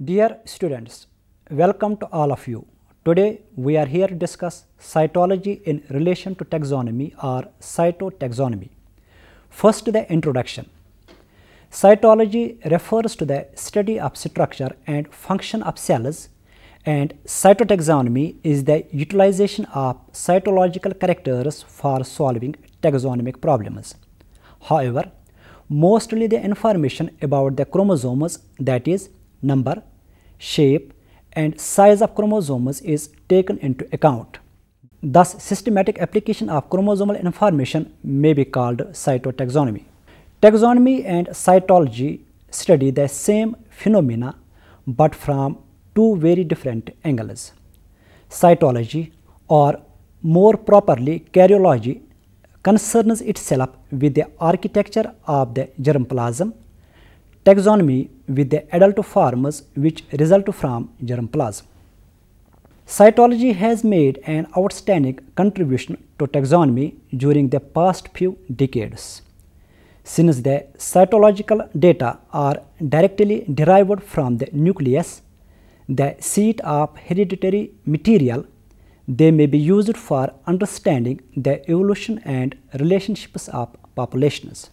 Dear students, welcome to all of you. Today we are here to discuss cytology in relation to taxonomy or cytotaxonomy. First, the introduction. Cytology refers to the study of structure and function of cells, and cytotaxonomy is the utilization of cytological characters for solving taxonomic problems. However, mostly the information about the chromosomes, that is, number, shape, and size of chromosomes is taken into account. Thus, systematic application of chromosomal information may be called cytotaxonomy. Taxonomy and cytology study the same phenomena but from two very different angles. Cytology, or more properly karyology, concerns itself with the architecture of the germplasm, taxonomy with the adult forms which result from germplasm. Cytology has made an outstanding contribution to taxonomy during the past few decades. Since the cytological data are directly derived from the nucleus, the seat of hereditary material, they may be used for understanding the evolution and relationships of populations.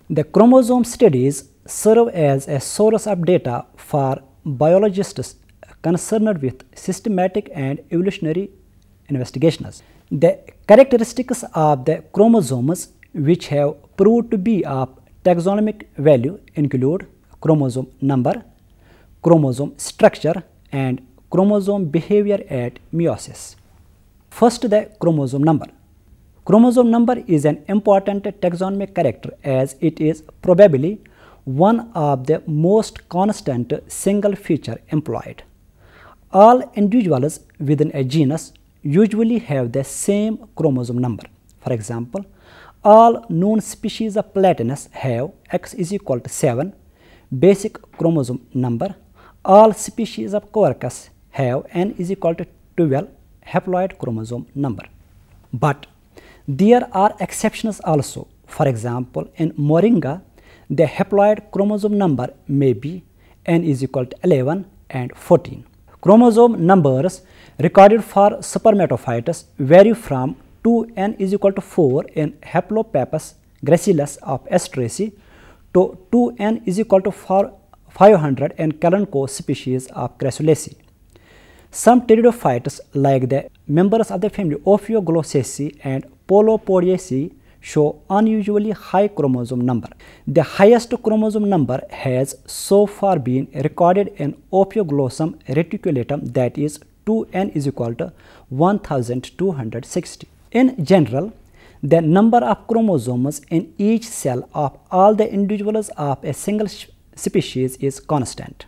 The chromosome studies serve as a source of data for biologists concerned with systematic and evolutionary investigations. The characteristics of the chromosomes which have proved to be of taxonomic value include chromosome number, chromosome structure, and chromosome behavior at meiosis. First, the chromosome number. Chromosome number is an important taxonomic character as it is probably one of the most constant single feature employed. All individuals within a genus usually have the same chromosome number. For example, all known species of Platanus have X is equal to 7 basic chromosome number. All species of Quercus have N is equal to 12 haploid chromosome number. But there are exceptions also. For example, in Moringa, the haploid chromosome number may be N is equal to 11 and 14. Chromosome numbers recorded for spermatophytes vary from 2N is equal to 4 in Haplopappus gracillus of Asteraceae to 2N is equal to 500 in Kalanchoe species of Crassulaceae. Some pteridophytes, like the members of the family Ophioglossacea and Polopodiaceae, show unusually high chromosome number. The highest chromosome number has so far been recorded in Ophioglossum reticulatum, that is 2N is equal to 1260. In general, the number of chromosomes in each cell of all the individuals of a single species is constant.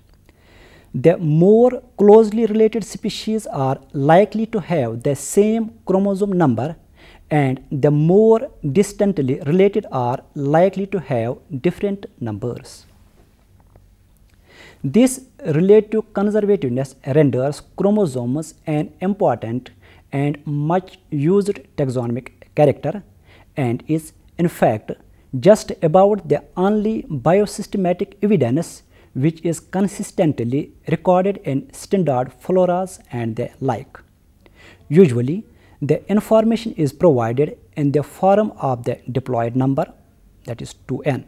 The more closely related species are likely to have the same chromosome number, and the more distantly related are likely to have different numbers. This relative conservativeness renders chromosomes an important and much used taxonomic character, and is in fact just about the only biosystematic evidence which is consistently recorded in standard floras and the like. Usually, the information is provided in the form of the diploid number, that is 2N.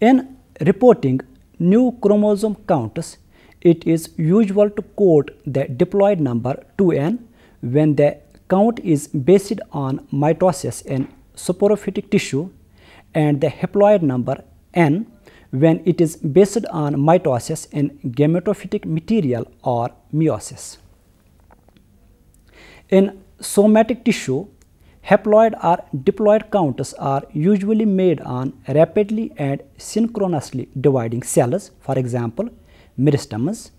In reporting new chromosome counts, it is usual to quote the diploid number 2N when the count is based on mitosis in sporophytic tissue, and the haploid number N when it is based on mitosis in gametophytic material or meiosis. In somatic tissue, haploid or diploid counts are usually made on rapidly and synchronously dividing cells, for example, meristems,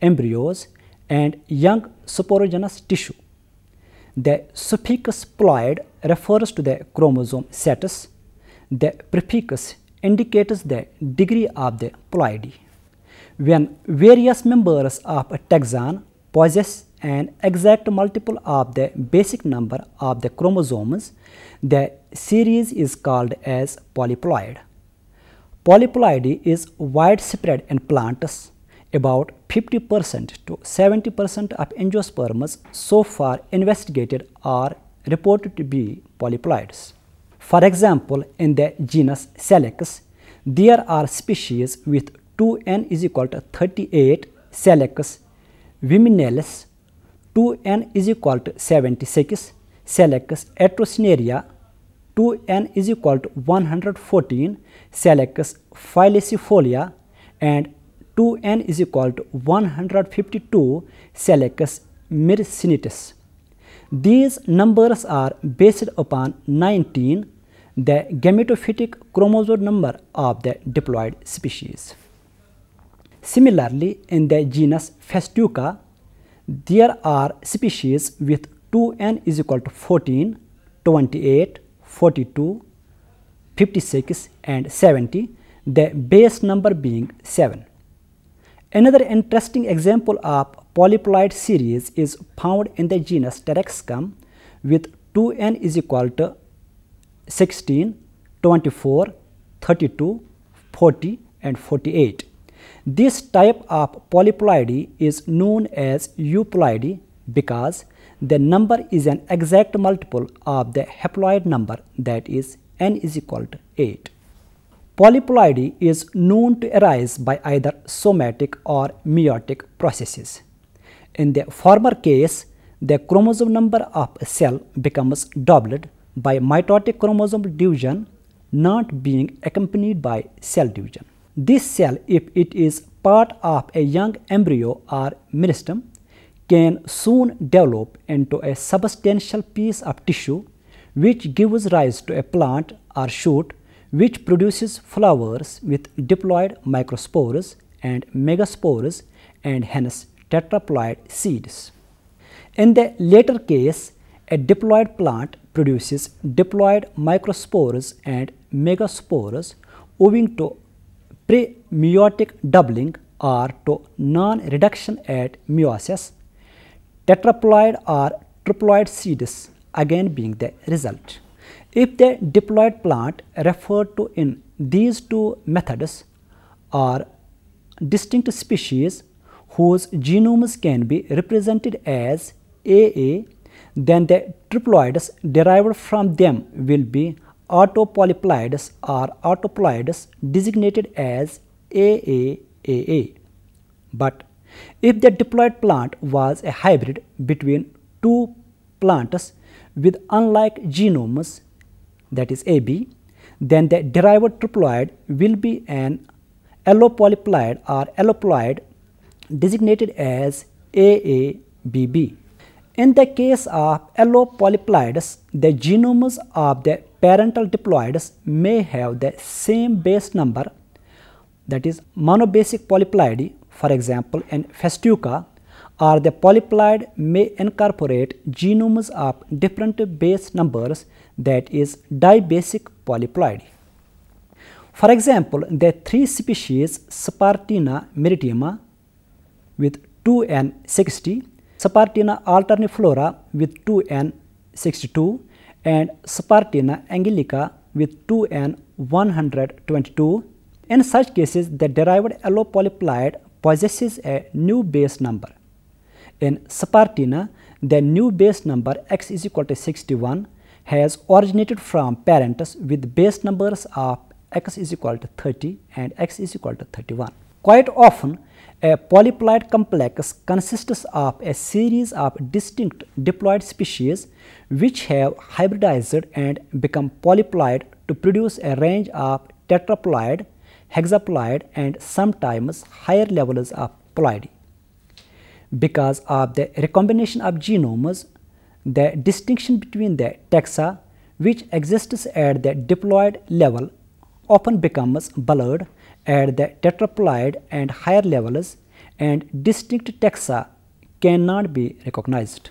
embryos, and young sporogenous tissue. The suffix ploid refers to the chromosome status. The prefix indicates the degree of the ploidy. When various members of a taxon possess an exact multiple of the basic number of the chromosomes, the series is called as polyploid. Polyploidy is widespread in plants. About 50% to 70% of angiosperms so far investigated are reported to be polyploids. For example, in the genus Salix, there are species with 2n is equal to 38, Salix viminalis, 2n is equal to 76, Salix atrocinerea, 2n is equal to 114, Salix falcifolia, and 2n is equal to 152, Salix myrsinitis. These numbers are based upon 19, the gametophytic chromosome number of the diploid species. Similarly, in the genus Festuca, there are species with 2n is equal to 14, 28, 42, 56 and 70, the base number being 7. Another interesting example of polyploid series is found in the genus Pterexcum with 2n is equal to 16, 24, 32, 40 and 48. This type of polyploidy is known as euploidy because the number is an exact multiple of the haploid number, that is n is equal to 8. Polyploidy is known to arise by either somatic or meiotic processes. In the former case, the chromosome number of a cell becomes doubled by mitotic chromosome division not being accompanied by cell division. This cell, if it is part of a young embryo or meristem, can soon develop into a substantial piece of tissue which gives rise to a plant or shoot which produces flowers with diploid microspores and megaspores and hence tetraploid seeds. In the latter case, a diploid plant produces diploid microspores and megaspores owing to pre-meiotic doubling or to non-reduction at meiosis, tetraploid or triploid seeds again being the result. If the diploid plant referred to in these two methods are distinct species whose genomes can be represented as AA, then the triploids derived from them will be autopolyploids or autoploids designated as AAAA. But if the diploid plant was a hybrid between two plants with unlike genomes, that is AB, then the derived triploid will be an allopolyploid or alloploid designated as AABB. In the case of allopolyploids, the genomes of the parental diploids may have the same base number, that is monobasic polyploidy. For example, in Festuca, or the polyploid may incorporate genomes of different base numbers, that is dibasic polyploidy. For example, the three species Spartina maritima with 2n60, Spartina alterniflora with 2n62 and Spartina angelica with 2n122. In such cases, the derived allopolyploid possesses a new base number. In Spartina, the new base number x is equal to 61 has originated from parents with base numbers of x is equal to 30 and x is equal to 31. Quite often, a polyploid complex consists of a series of distinct diploid species which have hybridized and become polyploid to produce a range of tetraploid, hexaploid and sometimes higher levels of ploidy. Because of the recombination of genomes, the distinction between the taxa which exists at the diploid level often becomes blurred at the tetraploid and higher levels, and distinct taxa cannot be recognized.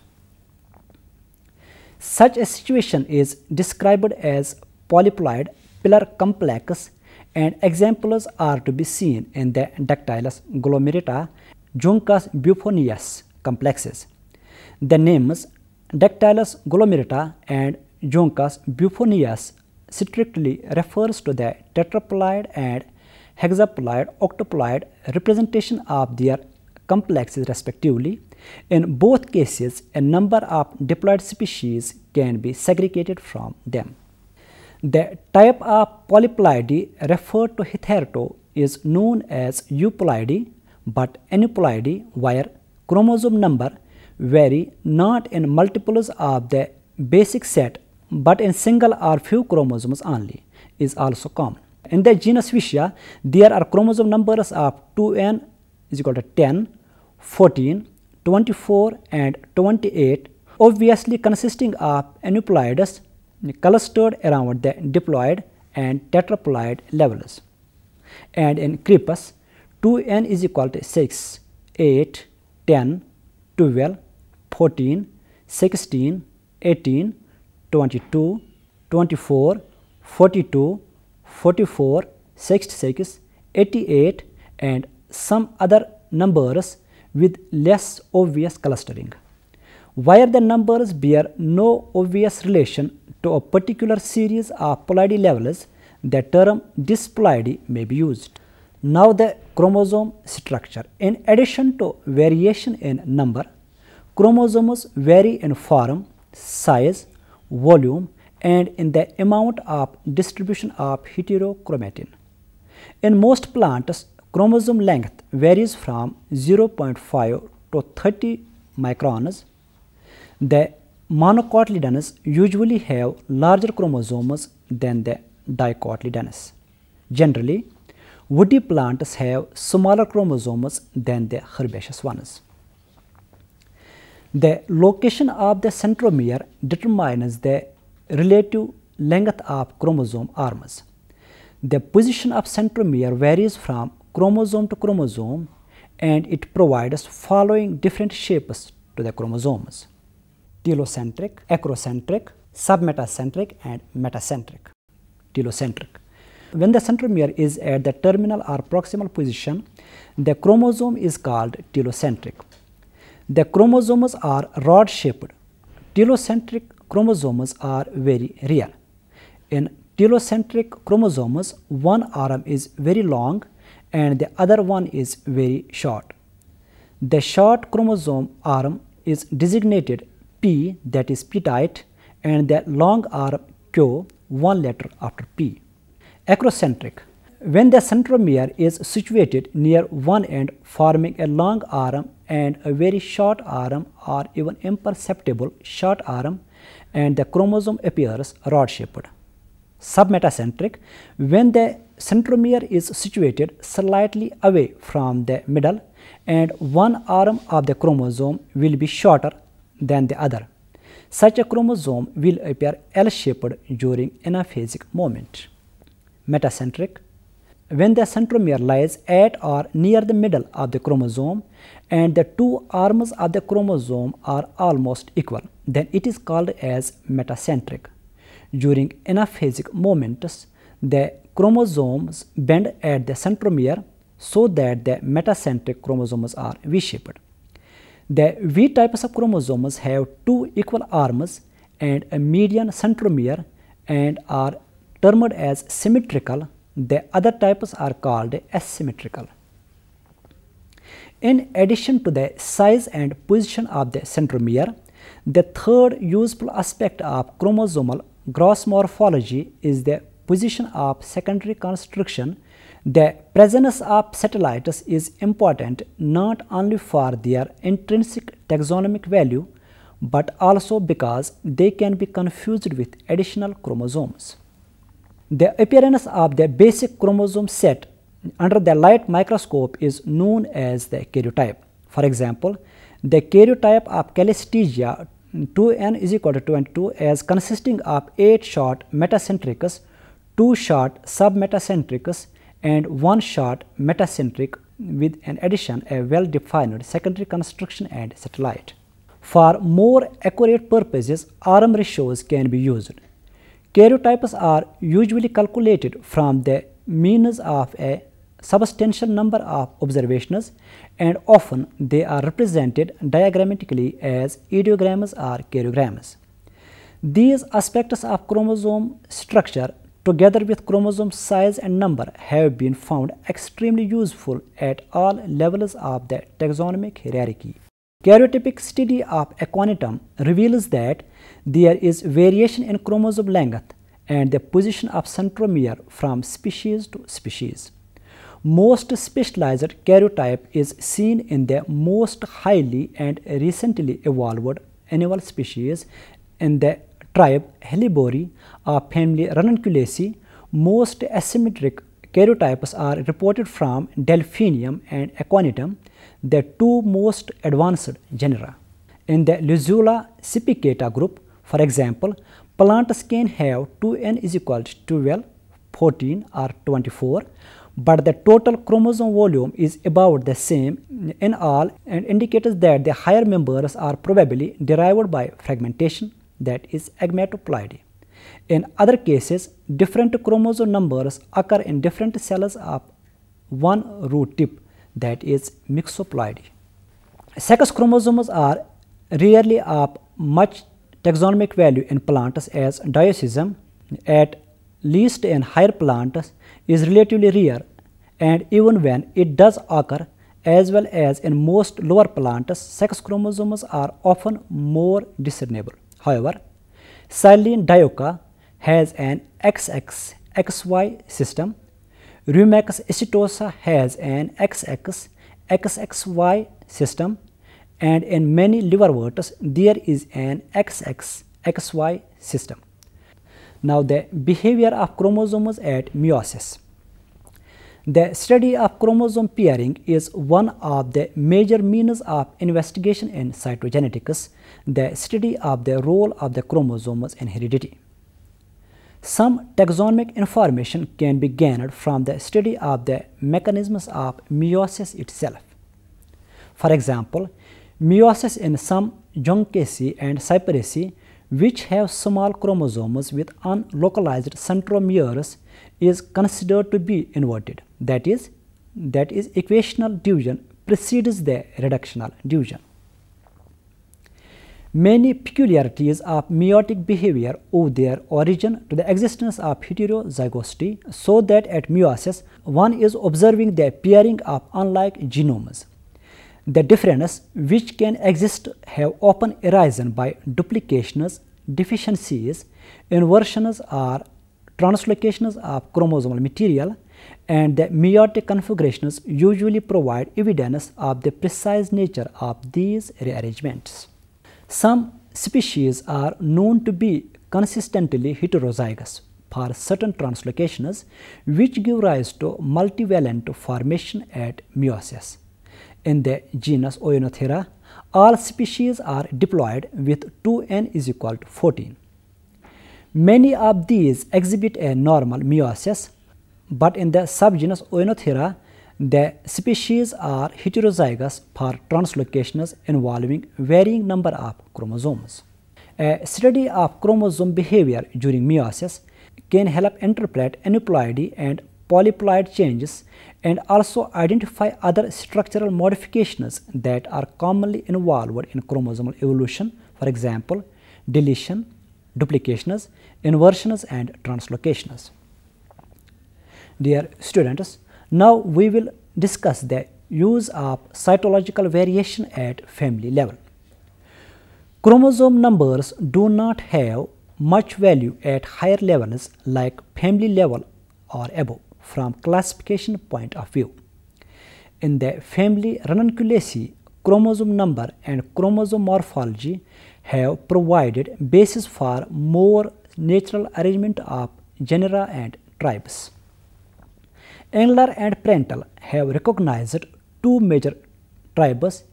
Such a situation is described as polyploid pillar complex, and examples are to be seen in the Dactylus glomerata, Juncus bufonius complexes. The names Dactylus glomerata and Juncus bufonius strictly refers to the tetraploid and hexaploid, octoploid representation of their complexes respectively. In both cases, a number of diploid species can be segregated from them. The type of polyploidy referred to hitherto is known as euploidy, but aneuploidy, where chromosome number vary not in multiples of the basic set but in single or few chromosomes only, is also common. In the genus Vicia, there are chromosome numbers of 2n is equal to 10, 14, 24 and 28, obviously consisting of aneuploids clustered around the diploid and tetraploid levels. And in Crypus, 2n is equal to 6, 8, 10, 12, 14, 16, 18, 22, 24, 42, 44, 66, 88 and some other numbers with less obvious clustering. Where the numbers bear no obvious relation to a particular series of ploidy levels, the term dysploidy may be used. Now the chromosome structure. In addition to variation in number, chromosomes vary in form, size, volume and in the amount of distribution of heterochromatin. In most plants, chromosome length varies from 0.5 to 30 microns. The monocotyledons usually have larger chromosomes than the dicotyledons. Generally, woody plants have smaller chromosomes than the herbaceous ones. The location of the centromere determines the relative length of chromosome arms. The position of centromere varies from chromosome to chromosome and it provides following different shapes to the chromosomes: telocentric, acrocentric, submetacentric and metacentric. Telocentric. When the centromere is at the terminal or proximal position, the chromosome is called telocentric. The chromosomes are rod-shaped. Telocentric chromosomes are very rare. In telocentric chromosomes, one arm is very long and the other one is very short. The short chromosome arm is designated P, that is petite, and the long arm Q, one letter after P. Acrocentric. When the centromere is situated near one end, forming a long arm and a very short arm or even imperceptible short arm, and the chromosome appears rod-shaped. Submetacentric. When the centromere is situated slightly away from the middle and one arm of the chromosome will be shorter than the other, such a chromosome will appear L-shaped during anaphasic movement. Metacentric. When the centromere lies at or near the middle of the chromosome and the two arms of the chromosome are almost equal, then it is called as metacentric. During anaphasic movements, the chromosomes bend at the centromere so that the metacentric chromosomes are V-shaped. The V types of chromosomes have two equal arms and a median centromere and are termed as symmetrical. The other types are called asymmetrical. In addition to the size and position of the centromere, the third useful aspect of chromosomal gross morphology is the position of secondary construction. The presence of satellites is important not only for their intrinsic taxonomic value, but also because they can be confused with additional chromosomes. The appearance of the basic chromosome set under the light microscope is known as the karyotype. For example, the karyotype of Calistegia 2n is equal to 22 as consisting of 8 short metacentrics, 2 short submetacentrics and 1 short metacentric with an addition a well-defined secondary construction and satellite. For more accurate purposes, arm ratios can be used. Karyotypes are usually calculated from the means of a substantial number of observations and often they are represented diagrammatically as ideograms or karyograms. These aspects of chromosome structure together with chromosome size and number, have been found extremely useful at all levels of the taxonomic hierarchy. Karyotypic study of Aconitum reveals that there is variation in chromosome length and the position of centromere from species to species. Most specialized karyotype is seen in the most highly and recently evolved animal species in the tribe Helleborrhea of family Ranunculaceae. Most asymmetric karyotypes are reported from Delphinium and Aconitum, the two most advanced genera. In the Luzula spicata group, for example, plants can have 2n is equal to 12, 14 or 24, but the total chromosome volume is about the same in all and indicates that the higher members are probably derived by fragmentation, that is agametoploidy. In other cases, different chromosome numbers occur in different cells of one root tip, that is mixoploidy. Sex chromosomes are rarely of much taxonomic value in plants, as dioicism, at least in higher plants, is relatively rare, and even when it does occur, as well as in most lower plants, sex chromosomes are often more discernible. However, Silene dioica has an XX XY system, Rumex acetosa has an XX XXY system, and in many liverworts there is an XX XY system. Now, the behavior of chromosomes at meiosis. The study of chromosome pairing is one of the major means of investigation in cytogenetics, the study of the role of the chromosomes in heredity. Some taxonomic information can be gained from the study of the mechanisms of meiosis itself. For example, meiosis in some Zooxanthellae and Cyperaceae, which have small chromosomes with unlocalized centromeres, is considered to be inverted. That is equational division precedes the reductional division. Many peculiarities of meiotic behavior owe their origin to the existence of heterozygosity, so that at meiosis one is observing the pairing of unlike genomes. The differences which can exist have often arisen by duplications, deficiencies, inversions or translocations of chromosomal material, and the meiotic configurations usually provide evidence of the precise nature of these rearrangements. Some species are known to be consistently heterozygous for certain translocations, which give rise to multivalent formation at meiosis. In the genus Oenothera, all species are diploid with 2n is equal to 14. Many of these exhibit a normal meiosis, but in the subgenus Oenothera, the species are heterozygous for translocations involving varying number of chromosomes. A study of chromosome behavior during meiosis can help interpret aneuploidy and polyploid changes and also identify other structural modifications that are commonly involved in chromosomal evolution, for example, deletion, duplications, inversions and translocations. Dear students, now we will discuss the use of cytological variation at family level. Chromosome numbers do not have much value at higher levels like family level or above from classification point of view. In the family Ranunculaceae, chromosome number and chromosome morphology have provided basis for more natural arrangement of genera and tribes. Engler and Prandtl have recognized two major tribes,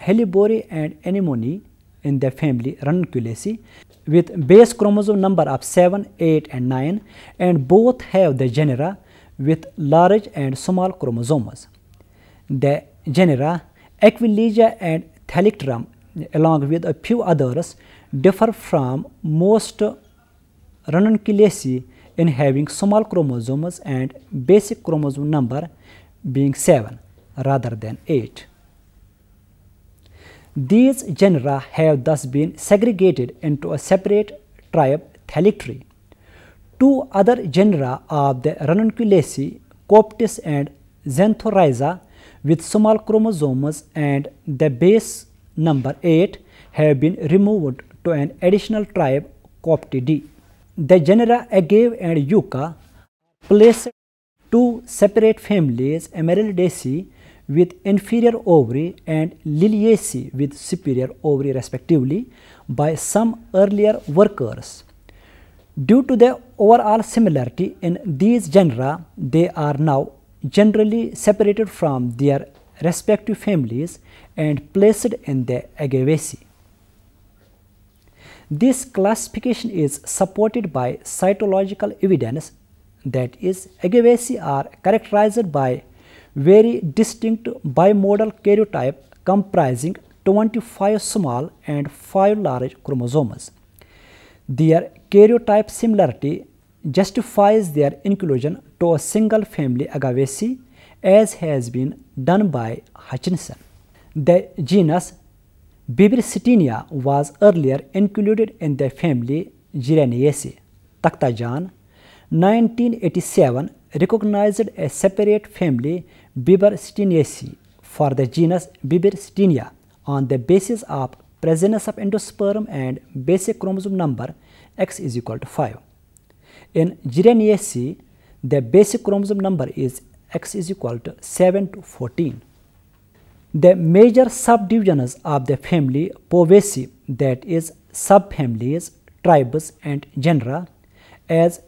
Helleborrhea and Anemone, in the family Ranunculaceae with base chromosome number of 7, 8 and 9, and both have the genera with large and small chromosomes. The genera Aquilegia and Thalictrum, along with a few others, differ from most Ranunculaceae in having small chromosomes and basic chromosome number being 7 rather than 8. These genera have thus been segregated into a separate tribe, Thalictri. two other genera of the Ranunculaceae, Coptis and Xanthorrhiza, with small chromosomes and the base number 8, have been removed to an additional tribe, Coptidae. The genera Agave and Yucca place two separate families, Amaryllidaceae with inferior ovary and Liliaceae with superior ovary respectively, by some earlier workers. Due to the overall similarity in these genera, they are now generally separated from their respective families and placed in the Agaveaceae. This classification is supported by cytological evidence, that is, Agaveaceae are characterized by very distinct bimodal karyotype comprising 25 small and 5 large chromosomes. Their karyotype similarity justifies their inclusion to a single family Agaveaceae, as has been done by Hutchinson. The genus Bibbersteenia was earlier included in the family Gyraneaceae. Takhtajan, 1987, recognized a separate family Bibbersteniaceae for the genus Bibberstenia on the basis of presence of endosperm and basic chromosome number X is equal to 5. In Gyraneaceae, the basic chromosome number is X is equal to 7 to 14. The major subdivisions of the family Poaceae, that is, subfamilies, tribes and genera, as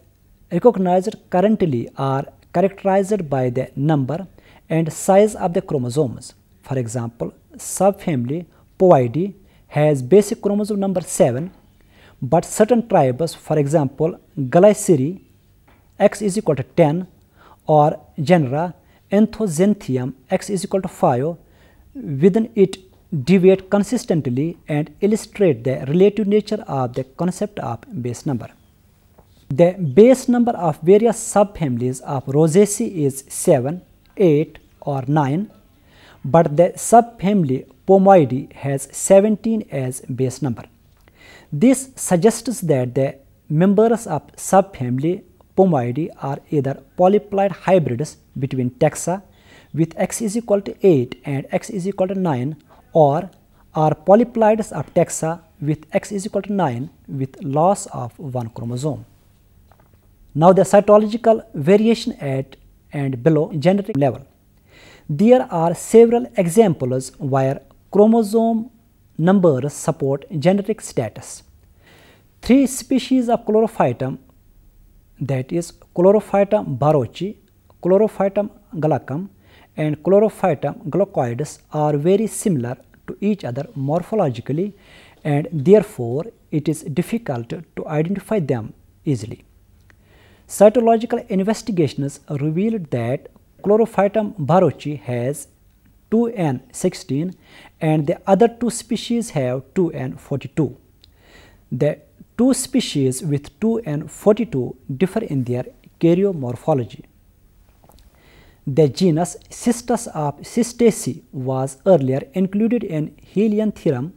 recognized currently, are characterized by the number and size of the chromosomes. For example, subfamily Poidae has basic chromosome number 7, but certain tribes, for example Glycerae, X is equal to 10, or genera Anthoxanthium, X is equal to 5, within it deviate consistently and illustrate the relative nature of the concept of base number. The base number of various subfamilies of Rosaceae is 7, 8 or 9, but the subfamily Pomoidae has 17 as base number. This suggests that the members of subfamily Pomoidae are either polyploid hybrids between taxa with X is equal to 8 and X is equal to 9, or are polyploids of taxa with X is equal to 9 with loss of one chromosome. Now the cytological variation at and below genetic level. There are several examples where chromosome numbers support genetic status. 3 species of Chlorophytum, that is Chlorophytum barochi, Chlorophytum glaucum and Chlorophytum glaucoides, are very similar to each other morphologically, and therefore it is difficult to identify them easily. Cytological investigations revealed that Chlorophytum barochi has 2n16 and the other 2 species have 2n42. The 2 species with 2n42 differ in their karyomorphology. The genus Cystus of Cystaceae was earlier included in Helianthemum.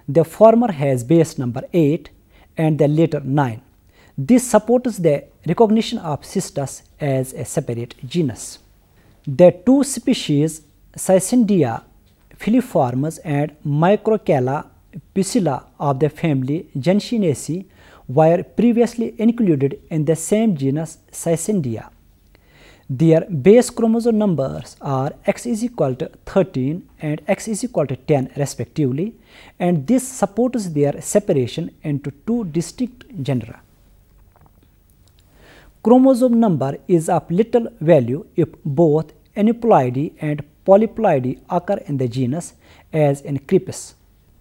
The former has base number 8 and the later 9. This supports the recognition of Cystus as a separate genus. The 2 species Cycindia filiformis and Microcala pusilla of the family Gentianaceae were previously included in the same genus Cycindia. Their base chromosome numbers are X is equal to 13 and X is equal to 10 respectively, and this supports their separation into 2 distinct genera. Chromosome number is of little value if both aneuploidy and polyploidy occur in the genus, as in Crypis.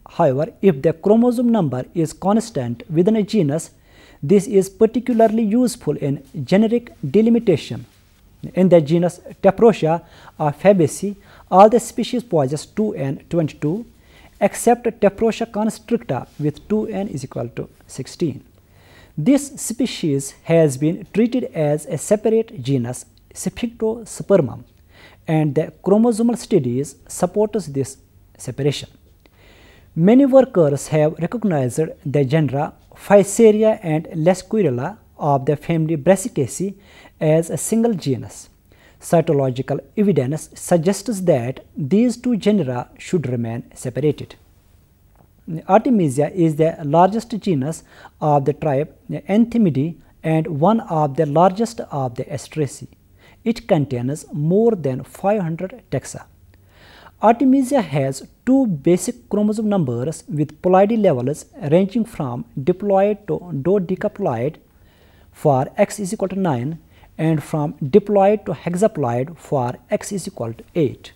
However, if the chromosome number is constant within a genus, this is particularly useful in generic delimitation. In the genus Tephrosia of Fabaceae, all the species possess 2n22 except Tephrosia constricta with 2n is equal to 16. This species has been treated as a separate genus Sphyctospermum, and the chromosomal studies supports this separation. Many workers have recognized the genera Physaria and Lasquirella of the family Brassicaceae as a single genus. Cytological evidence suggests that these two genera should remain separated. Artemisia is the largest genus of the tribe Anthemidae and one of the largest of the Asteraceae. It contains more than 500 taxa. Artemisia has two basic chromosome numbers with ploidy levels ranging from diploid to dodecaploid for x is equal to 9 and from diploid to hexaploid for x is equal to 8.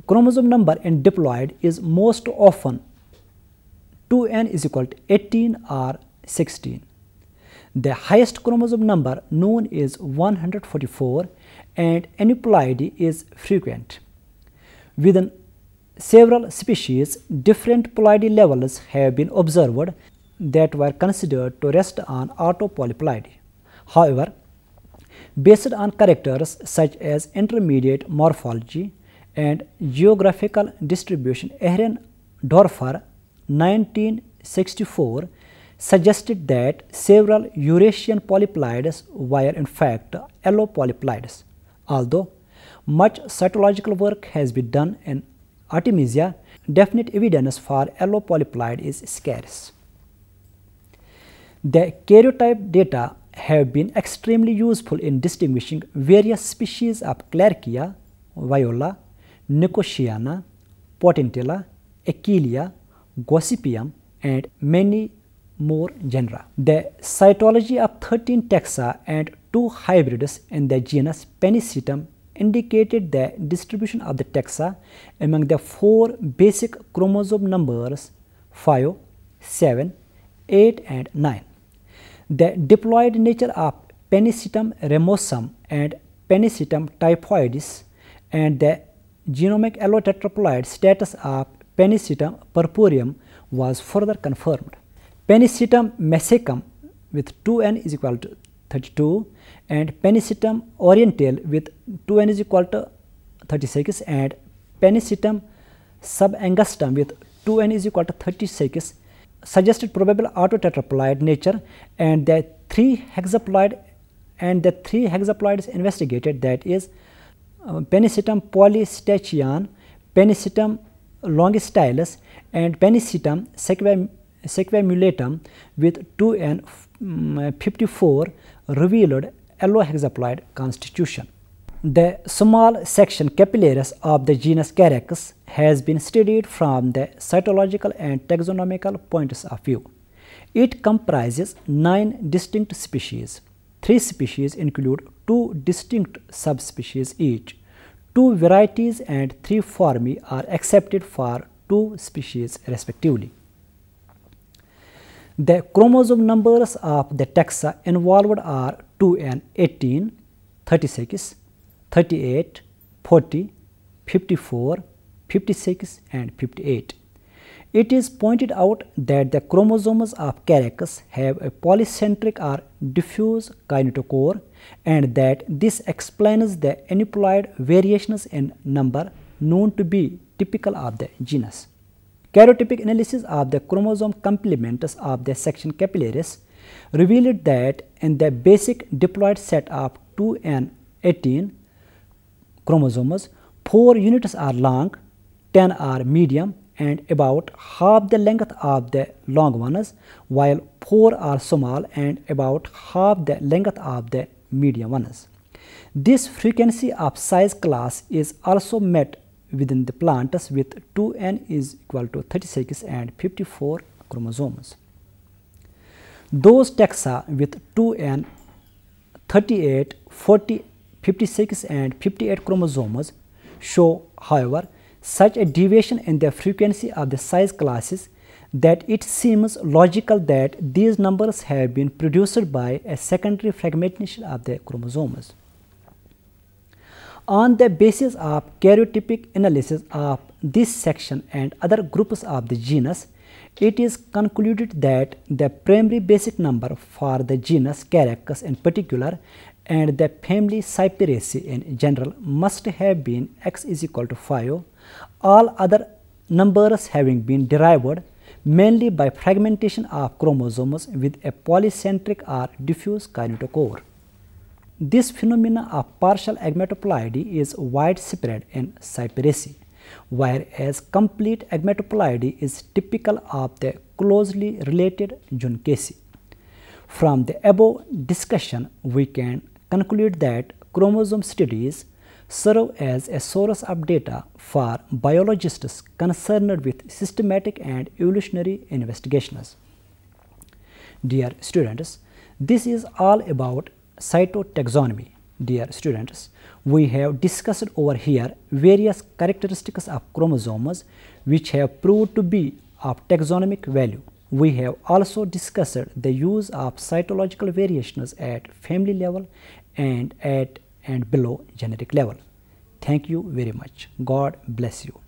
Chromosome number in diploid is most often 2n is equal to 18 or 16. The highest chromosome number known is 144 and aneuploidy is frequent. Within several species, different ploidy levels have been observed that were considered to rest on autopolyploidy. However, based on characters such as intermediate morphology and geographical distribution, Ehrendorfer 1964 suggested that several Eurasian polyploids were in fact allopolyploids. Although much cytological work has been done in Artemisia, definite evidence for allopolyploid is scarce. The karyotype data have been extremely useful in distinguishing various species of Clarkia, Viola, Nicotiana, Potentilla, Achillea, Gossypium, and many more genera. The cytology of 13 taxa and 2 hybrids in the genus Pennisetum indicated the distribution of the taxa among the 4 basic chromosome numbers 5, 7, 8, and 9. The diploid nature of Pennisetum ramosum and Pennisetum typhoidis and the genomic allotetraploid status of Pennisetum purpureum was further confirmed. Pennisetum messicum with 2n is equal to 32 and Pennisetum oriental with 2n is equal to 36 and Pennisetum subangustum with 2n is equal to 36 suggested probable autotetraploid nature, and the 3 hexaploids investigated, that is Pennisetum polystachyon, Pennisetum longistylus and Pennisetum sequamulatum with 2n54 revealed allohexaploid constitution. The small section capillaris of the genus Caraccas has been studied from the cytological and taxonomical points of view. It comprises 9 distinct species. 3 species include 2 distinct subspecies each. 2 varieties and 3 formae are accepted for 2 species respectively. The chromosome numbers of the taxa involved are 2n 18, 36, 38, 40, 54, 56 and 58. It is pointed out that the chromosomes of Caraccas have a polycentric or diffuse kinetochore and that this explains the aneuploid variations in number known to be typical of the genus. Karyotypic analysis of the chromosome complements of the section capillaris revealed that in the basic diploid set of 2n18 chromosomes, 4 units are long, 10 are medium and about half the length of the long ones, while 4 are small and about half the length of the medium ones. This frequency of size class is also met within the plants with 2n is equal to 36 and 54 chromosomes. Those taxa with 2n, 38, 40, 56 and 58 chromosomes show, however, such a deviation in the frequency of the size classes that it seems logical that these numbers have been produced by a secondary fragmentation of the chromosomes. On the basis of karyotypic analysis of this section and other groups of the genus, it is concluded that the primary basic number for the genus Caraccas in particular and the family Cyperaceae in general must have been x is equal to 5, all other numbers having been derived mainly by fragmentation of chromosomes with a polycentric or diffuse kinetochore. This phenomenon of partial agametoploidy is widespread in Cyperaceae, whereas complete agametoploidy is typical of the closely related Zuncaceae. From the above discussion, we can conclude that chromosome studies serve as a source of data for biologists concerned with systematic and evolutionary investigations. Dear students, this is all about cytotaxonomy. Dear students, we have discussed over here various characteristics of chromosomes which have proved to be of taxonomic value. We have also discussed the use of cytological variations at family level and at and below genetic level. Thank you very much. God bless you.